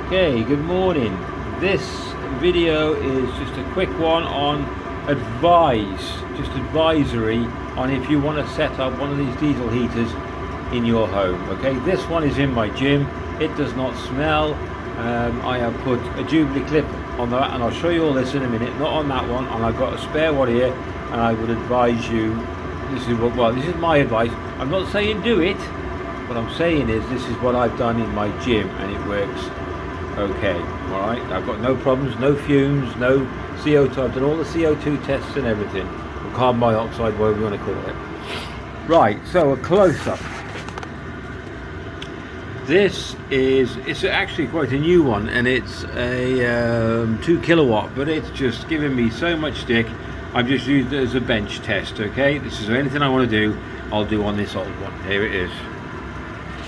Okay, good morning. This video is just a quick one on advisory on if you want to set up one of these diesel heaters in your home. Okay, this one is in my gym. It does not smell. I have put a Jubilee clip on that, and I'll show you all this in a minute. Not on that one, and I've got a spare one here, and I would advise you. This is my advice. I'm not saying do it. What I'm saying is this is what I've done in my gym, and it works okay. All right, I've got no problems, no fumes, no CO2. I've done all the CO2 tests and everything, or carbon dioxide, whatever you want to call it. Right, so a close-up. It's actually quite a new one, and it's a 2 kilowatt, but it's just giving me so much stick. I've just used it as a bench test. Okay, this is anything I want to do, I'll do on this old one. Here it is.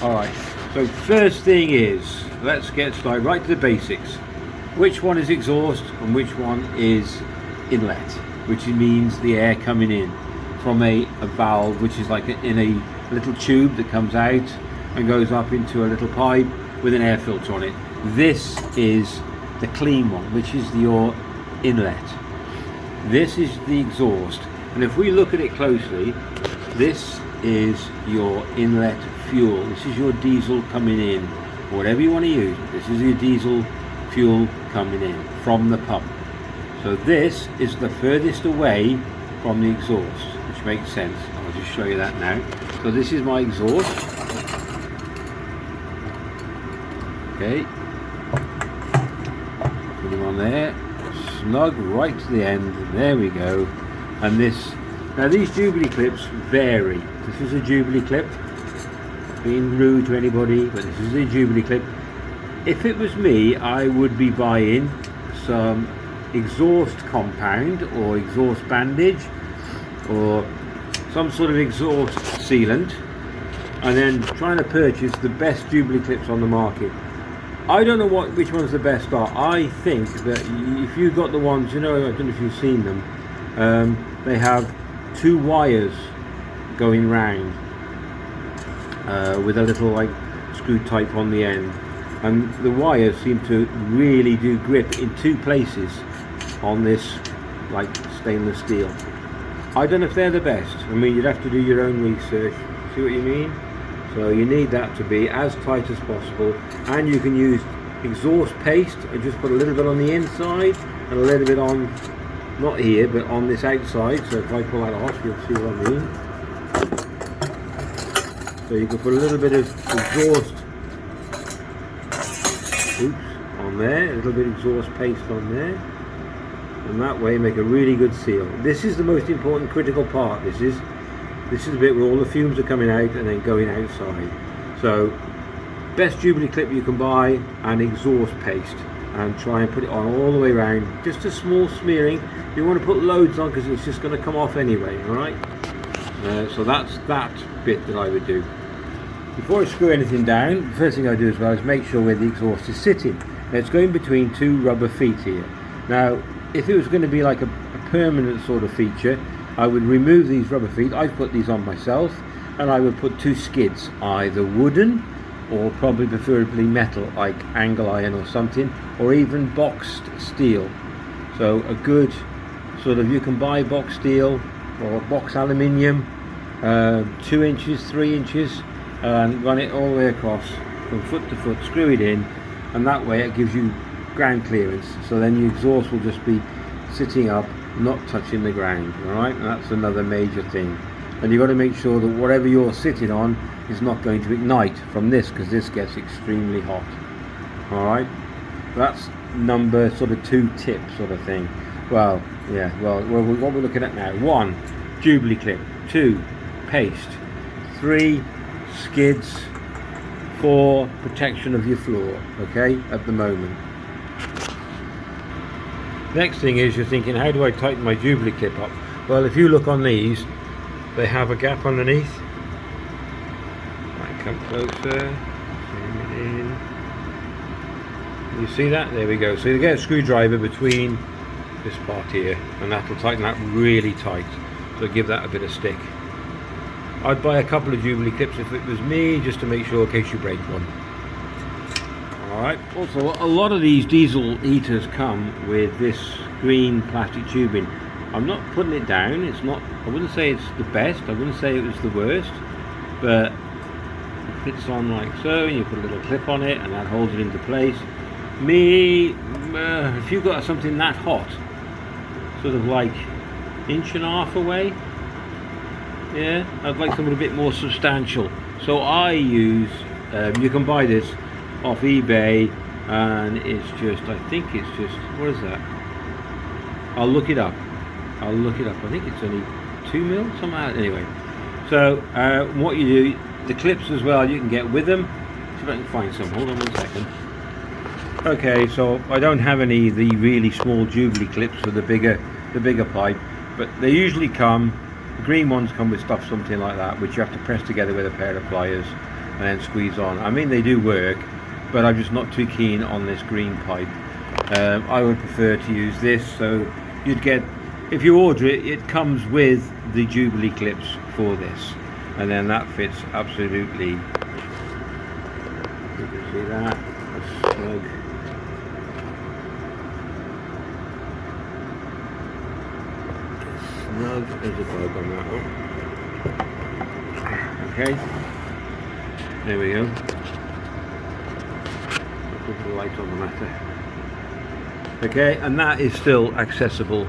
All right, so first thing is, let's get started right to the basics. Which one is exhaust and which one is inlet, which means the air coming in from a valve, which is like in a little tube that comes out and goes up into a little pipe with an air filter on it. This is the clean one, which is your inlet. This is the exhaust, and if we look at it closely, this is your inlet fuel. This is your diesel coming in, whatever you want to use. This is your diesel fuel coming in from the pump. So this is the furthest away from the exhaust, which makes sense. I'll just show you that now. So this is my exhaust. Okay, put him on there, snug right to the end. There we go. And now these Jubilee clips vary. This is a Jubilee clip. Being rude to anybody, but this is a Jubilee clip. If it was me, I would be buying some exhaust compound or exhaust bandage or some sort of exhaust sealant, and then trying to purchase the best Jubilee clips on the market. I don't know which ones the best are. I think that if you got the ones, I don't know if you've seen them, they have 2 wires going round with a little like screw type on the end, and the wires seem to really do grip in 2 places on this like stainless steel. I don't know if they're the best. I mean, you'd have to do your own research, see what you mean? So you need that to be as tight as possible, and you can use exhaust paste and just put a little bit on the inside and a little bit on, not here, but on this outside. So if I pull that off, you'll see what I mean. So you can put a little bit of exhaust on there, a little bit of exhaust paste on there, and that way make a really good seal. This is the most important critical part. This is the bit where all the fumes are coming out and then going outside. So best Jubilee clip you can buy, and exhaust paste, and try and put it on all the way around. Just a small smearing. You want to put loads on because it's just going to come off anyway. All right. So that's that bit that I would do. Before I screw anything down, the first thing I do as well is make sure where the exhaust is sitting. Now it's going between 2 rubber feet here. Now if it was going to be like a permanent sort of feature, I would remove these rubber feet. I've put these on myself, and I would put 2 skids, either wooden or probably preferably metal, like angle iron or something, or even boxed steel. So a good sort of, you can buy box steel or box aluminium, 2 inches, 3 inches, and run it all the way across from foot to foot, screw it in, and that way it gives you ground clearance. So then your exhaust will just be sitting up, not touching the ground. All right, and that's another major thing. And you've got to make sure that whatever you're sitting on is not going to ignite from this, because this gets extremely hot. All right, that's number sort of 2 tip sort of thing. Well, yeah, well what we're looking at now: 1 Jubilee clip, 2 paste, 3 skids, 4 protection of your floor. Okay, at the moment. Next thing is, you're thinking, how do I tighten my Jubilee clip up? Well, if you look on these, they have a gap underneath. Right, come closer. Zoom it in. You see that? There we go. So you get a screwdriver between this part here, and that will tighten that really tight. So give that a bit of stick. I'd buy a couple of Jubilee clips if it was me, just to make sure in case you break one. Alright, also a lot of these diesel heaters come with this green plastic tubing. I'm not putting it down, it's not, I wouldn't say it's the best, I wouldn't say it was the worst, but it fits on like so, and you put a little clip on it and that holds it into place. If you've got something that hot, sort of like inch and a half away, yeah, I'd like something a bit more substantial. So I use, you can buy this off eBay, and it's just, I think it's just, what is that? I'll look it up. I think it's only 2 mil, something like that. Anyway, so what you do, the clips as well, you can get with them. See if I can find some. Hold on 1 second. Okay, so I don't have any of the really small Jubilee clips for the bigger pipe, but they usually come. The green ones come with stuff, something like that, which you have to press together with a pair of pliers and then squeeze on. I mean, they do work, but I'm just not too keen on this green pipe. I would prefer to use this. So you'd get, if you order it, it comes with the Jubilee clips for this, and then that fits absolutely. You can see that, a snug. Snug as a bug on that one. Okay, there we go. I'll put the light on the matter. Okay, and that is still accessible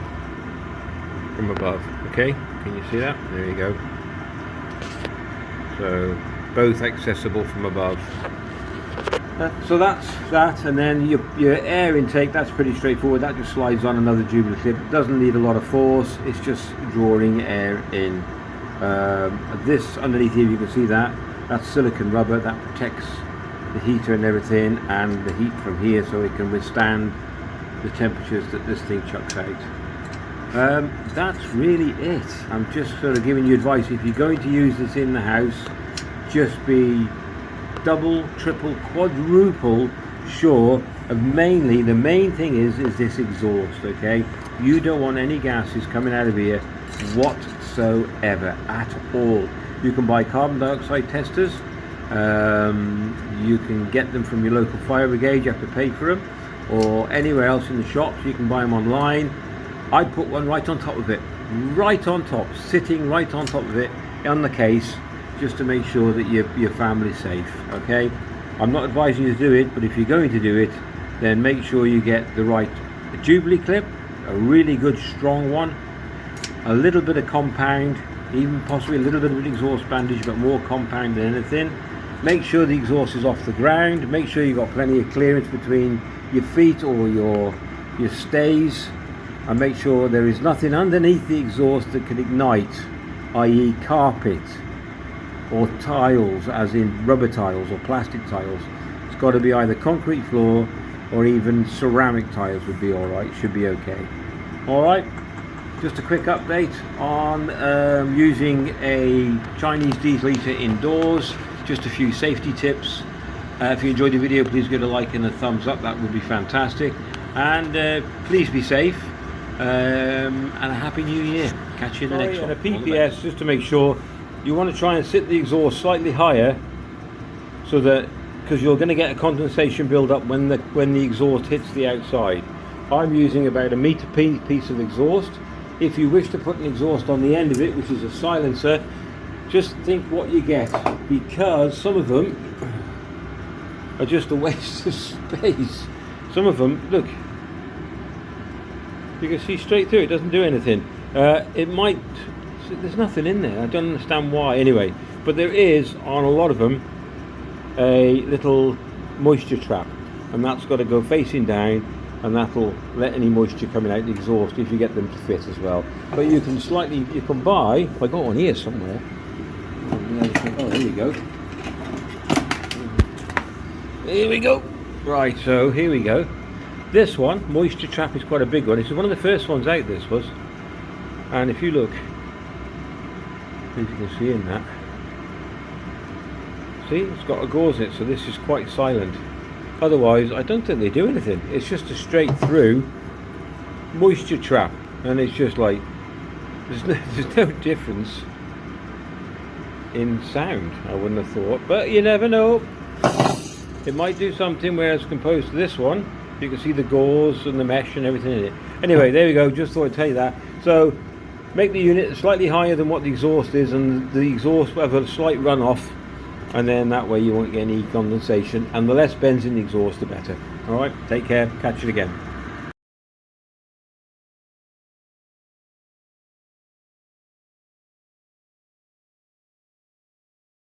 from above. Okay, can you see that? There you go. So both accessible from above. So that's that, and then your air intake, that's pretty straightforward. That just slides on another Jubilee clip. It doesn't need a lot of force, it's just drawing air in. This underneath here, you can see that's silicone rubber that protects the heater and everything, and the heat from here, so it can withstand the temperatures that this thing chucks out. That's really it. I'm just sort of giving you advice. If you're going to use this in the house, just be double, triple, quadruple sure of, mainly the main thing is this exhaust. Okay, you don't want any gases coming out of here whatsoever at all. You can buy carbon dioxide testers. You can get them from your local fire brigade. You have to pay for them, or anywhere else in the shops. You can buy them online. I put one right on top of it, right on top, sitting right on top of it on the case, just to make sure that your family's safe. Okay, I'm not advising you to do it, but if you're going to do it, then make sure you get the right Jubilee clip, a really good strong one, a little bit of compound, even possibly a little bit of an exhaust bandage, but more compound than anything. Make sure the exhaust is off the ground. Make sure you've got plenty of clearance between your feet or your stays, and make sure there is nothing underneath the exhaust that can ignite, i.e. carpet or tiles, as in rubber tiles or plastic tiles. It's got to be either concrete floor or even ceramic tiles would be alright, should be okay. Alright, just a quick update on using a Chinese diesel heater indoors, just a few safety tips. If you enjoyed the video, please give it a like and a thumbs up, that would be fantastic. And please be safe, and a happy new year. Catch you in the next one. And a PPS, just to make sure, you want to try and sit the exhaust slightly higher, so that, because you're going to get a condensation build up when the exhaust hits the outside. I'm using about a meter piece of exhaust. If you wish to put an exhaust on the end of it, which is a silencer, just think what you get, because some of them are just a waste of space. Some of them, look, you can see straight through, it doesn't do anything. It might, there's nothing in there, I don't understand why. Anyway, but there is, on a lot of them, a little moisture trap, and that's got to go facing down, and that'll let any moisture coming out the exhaust if you get them to fit as well. But you can buy, I got one here somewhere. Oh, here you go. Here we go. Right, so here we go. This one, moisture trap, is quite a big one. It's one of the first ones out, this was. And if you look, as you can see in that, see, it's got a gauze in it, so this is quite silent. Otherwise, I don't think they do anything. It's just a straight through moisture trap, and it's just like, there's no difference in sound, I wouldn't have thought, but you never know. It might do something where it's composed to this one. You can see the gauze and the mesh and everything in it. Anyway, there we go. Just thought I'd tell you that. So make the unit slightly higher than what the exhaust is, and the exhaust will have a slight runoff, and then that way you won't get any condensation, and the less bends in the exhaust the better. Alright, take care, catch you again.